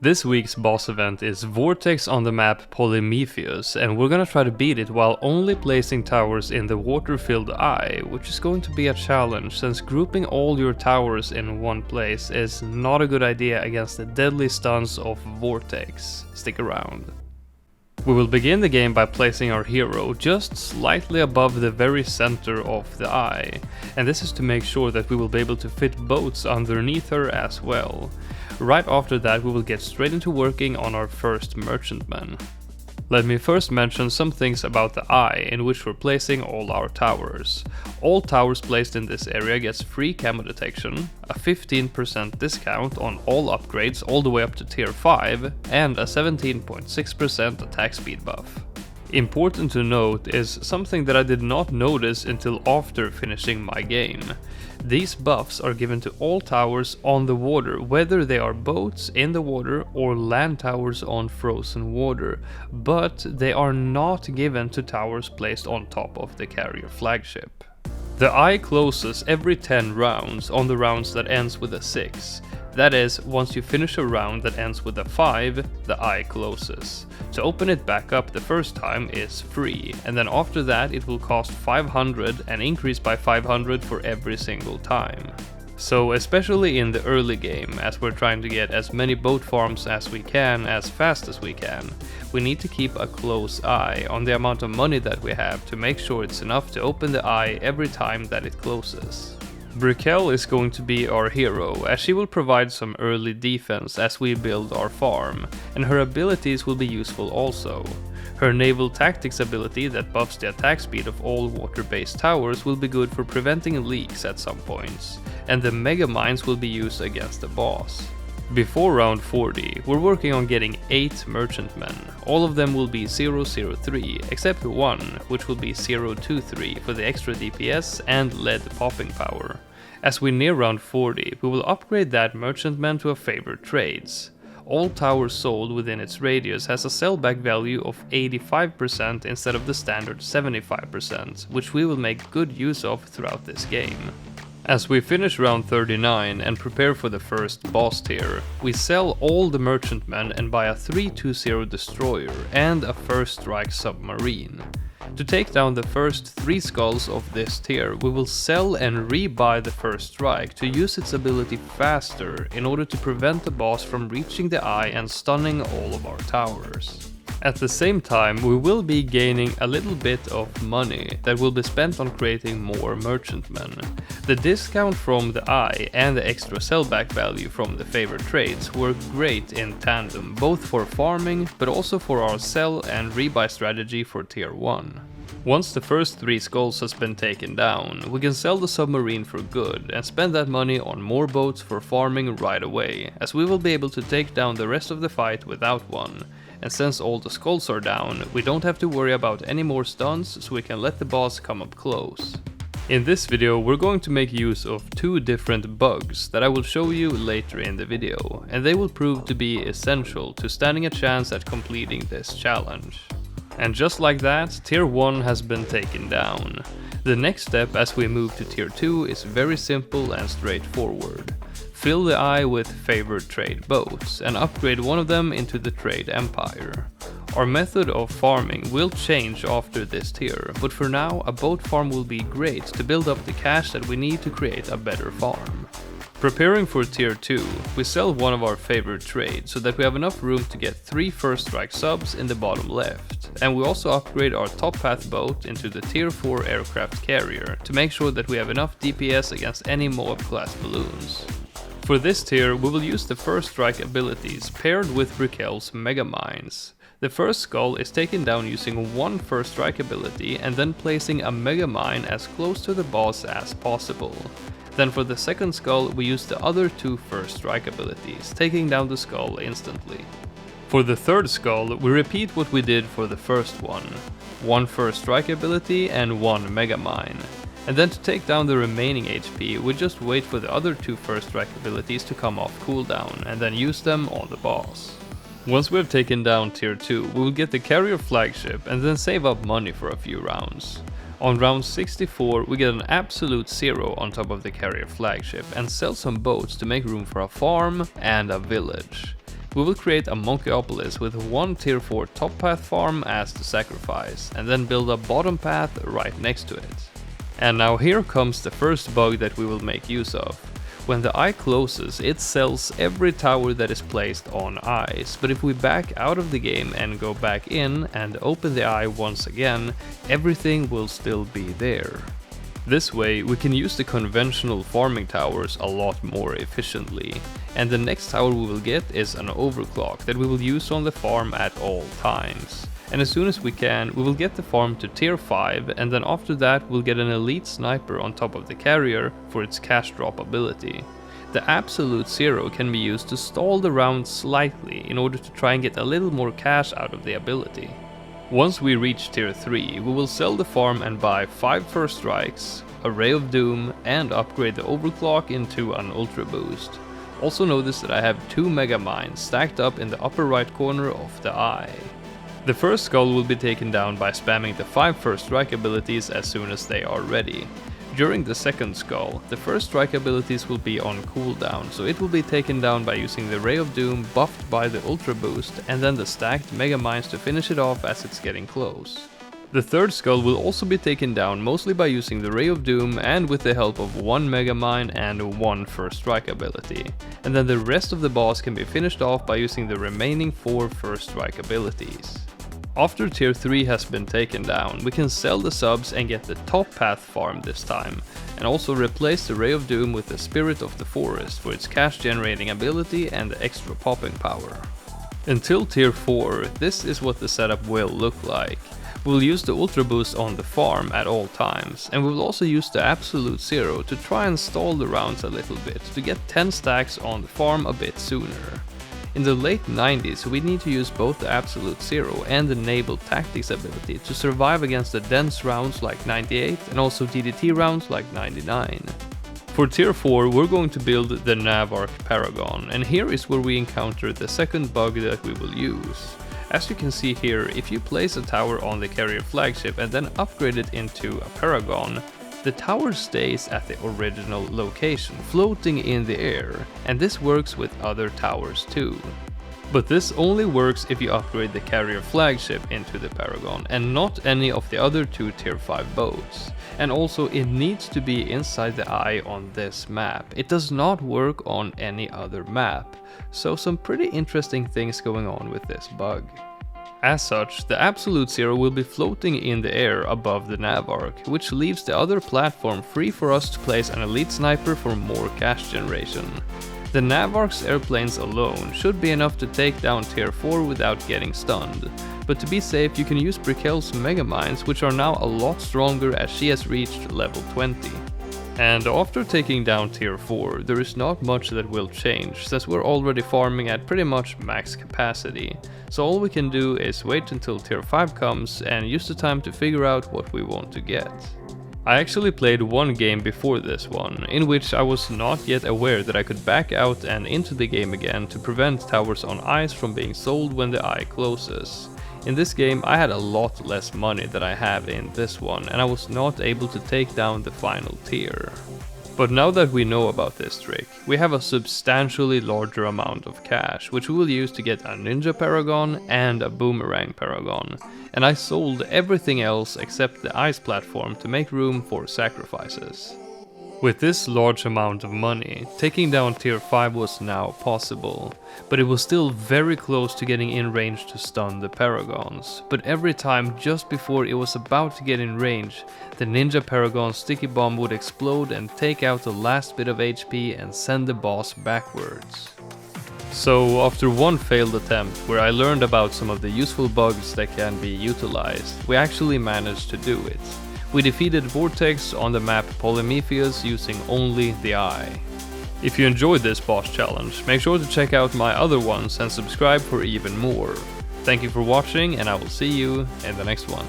This week's boss event is Vortex on the map Polyphemus, and we're gonna try to beat it while only placing towers in the water-filled eye, which is going to be a challenge since grouping all your towers in one place is not a good idea against the deadly stuns of Vortex. Stick around. We will begin the game by placing our hero just slightly above the very center of the eye, and this is to make sure that we will be able to fit boats underneath her as well. Right after that we will get straight into working on our first merchantman. Let me first mention some things about the eye in which we're placing all our towers. All towers placed in this area gets free camo detection, a 15% discount on all upgrades all the way up to tier 5, and a 17.6% attack speed buff. Important to note is something that I did not notice until after finishing my game. These buffs are given to all towers on the water, whether they are boats in the water or land towers on frozen water, but they are not given to towers placed on top of the carrier flagship. The eye closes every 10 rounds on the rounds that ends with a 6. That is, once you finish a round that ends with a 5, the eye closes. To open it back up the first time is free, and then after that it will cost 500 and increase by 500 for every single time. So especially in the early game, as we're trying to get as many boat farms as we can as fast as we can, we need to keep a close eye on the amount of money that we have to make sure it's enough to open the eye every time that it closes. Brickell is going to be our hero, as she will provide some early defense as we build our farm, and her abilities will be useful also. Her naval tactics ability that buffs the attack speed of all water-based towers will be good for preventing leaks at some points, and the mega mines will be used against the boss. Before round 40, we're working on getting 8 merchantmen. All of them will be 003, except one, which will be 023 for the extra DPS and lead popping power. As we near round 40, we will upgrade that merchantman to a favorite trades. All towers sold within its radius has a sellback value of 85% instead of the standard 75%, which we will make good use of throughout this game. As we finish round 39 and prepare for the first boss tier, we sell all the merchantmen and buy a 320 destroyer and a first strike submarine. To take down the first 3 skulls of this tier, we will sell and rebuy the first strike to use its ability faster in order to prevent the boss from reaching the eye and stunning all of our towers. At the same time, we will be gaining a little bit of money that will be spent on creating more merchantmen. The discount from the eye and the extra sellback value from the favorite trades work great in tandem, both for farming but also for our sell and rebuy strategy for tier 1. Once the first 3 skulls has been taken down, we can sell the submarine for good and spend that money on more boats for farming right away, as we will be able to take down the rest of the fight without one. And since all the skulls are down, we don't have to worry about any more stuns, so we can let the boss come up close. In this video we're going to make use of 2 different bugs that I will show you later in the video, and they will prove to be essential to standing a chance at completing this challenge. And just like that, tier 1 has been taken down. The next step as we move to tier 2 is very simple and straightforward. Fill the eye with favored trade boats and upgrade one of them into the trade empire. Our method of farming will change after this tier, but for now a boat farm will be great to build up the cash that we need to create a better farm. Preparing for tier 2, we sell one of our favorite trades so that we have enough room to get 3 first strike subs in the bottom left, and we also upgrade our top path boat into the tier 4 aircraft carrier to make sure that we have enough DPS against any Moab class balloons. For this tier we will use the first strike abilities paired with Brickell's mega mines. The first skull is taken down using 1 first strike ability and then placing a mega mine as close to the boss as possible. Then for the second skull we use the other 2 first strike abilities, taking down the skull instantly. For the third skull we repeat what we did for the first one. 1 first strike ability and 1 mega mine. And then to take down the remaining HP, we just wait for the other 2 first strike abilities to come off cooldown and then use them on the boss. Once we have taken down tier 2, we will get the carrier flagship and then save up money for a few rounds. On round 64 we get an absolute 0 on top of the carrier flagship and sell some boats to make room for a farm and a village. We will create a Monkeyopolis with one tier 4 top path farm as the sacrifice, and then build a bottom path right next to it. And now here comes the first bug that we will make use of. When the eye closes, it sells every tower that is placed on ice, but if we back out of the game and go back in and open the eye once again, everything will still be there. This way we can use the conventional farming towers a lot more efficiently, and the next tower we will get is an overclock that we will use on the farm at all times. And as soon as we can, we will get the farm to tier 5, and then after that we'll get an elite sniper on top of the carrier for its cash drop ability. The absolute zero can be used to stall the round slightly in order to try and get a little more cash out of the ability. Once we reach tier 3, we will sell the farm and buy 5 first strikes, a ray of doom, and upgrade the overclock into an ultra boost. Also notice that I have 2 mega mines stacked up in the upper right corner of the eye. The first skull will be taken down by spamming the 5 first strike abilities as soon as they are ready. During the second skull, the first strike abilities will be on cooldown, so it will be taken down by using the Ray of Doom buffed by the Ultra Boost, and then the stacked Mega Mines to finish it off as it's getting close. The third skull will also be taken down mostly by using the Ray of Doom and with the help of 1 Mega Mine and 1 first strike ability. And then the rest of the boss can be finished off by using the remaining 4 first strike abilities. After tier 3 has been taken down, we can sell the subs and get the top path farm this time, and also replace the Ray of Doom with the Spirit of the Forest for its cash generating ability and the extra popping power. Until tier 4, this is what the setup will look like. We'll use the Ultra Boost on the farm at all times, and we will also use the Absolute Zero to try and stall the rounds a little bit to get 10 stacks on the farm a bit sooner. In the late 90s, we need to use both the Absolute Zero and the Naval Tactics ability to survive against the dense rounds like 98 and also DDT rounds like 99. For tier 4, we're going to build the Navarch Paragon, and here is where we encounter the second bug that we will use. As you can see here, if you place a tower on the carrier flagship and then upgrade it into a Paragon, the tower stays at the original location, floating in the air, and this works with other towers too. But this only works if you upgrade the carrier flagship into the Paragon, and not any of the other 2 tier 5 boats. And also it needs to be inside the eye on this map. It does not work on any other map, so some pretty interesting things going on with this bug. As such, the Absolute Zero will be floating in the air above the Navarch, which leaves the other platform free for us to place an elite sniper for more cash generation. The Navarch's airplanes alone should be enough to take down tier 4 without getting stunned, but to be safe you can use Brikelle's Mega Mines, which are now a lot stronger as she has reached level 20. And after taking down tier 4, there is not much that will change, since we're already farming at pretty much max capacity, so all we can do is wait until tier 5 comes and use the time to figure out what we want to get. I actually played one game before this one, in which I was not yet aware that I could back out and into the game again to prevent towers on ice from being sold when the eye closes. In this game I had a lot less money than I have in this one, and I was not able to take down the final tier. But now that we know about this trick, we have a substantially larger amount of cash, which we will use to get a Ninja Paragon and a Boomerang Paragon, and I sold everything else except the ice platform to make room for sacrifices. With this large amount of money, taking down tier 5 was now possible, but it was still very close to getting in range to stun the Paragons. But every time just before it was about to get in range, the Ninja Paragon's sticky bomb would explode and take out the last bit of HP and send the boss backwards. So after one failed attempt where I learned about some of the useful bugs that can be utilized, we actually managed to do it. We defeated Vortex on the map Polyphemus using only the eye. If you enjoyed this boss challenge, make sure to check out my other ones and subscribe for even more. Thank you for watching, and I will see you in the next one.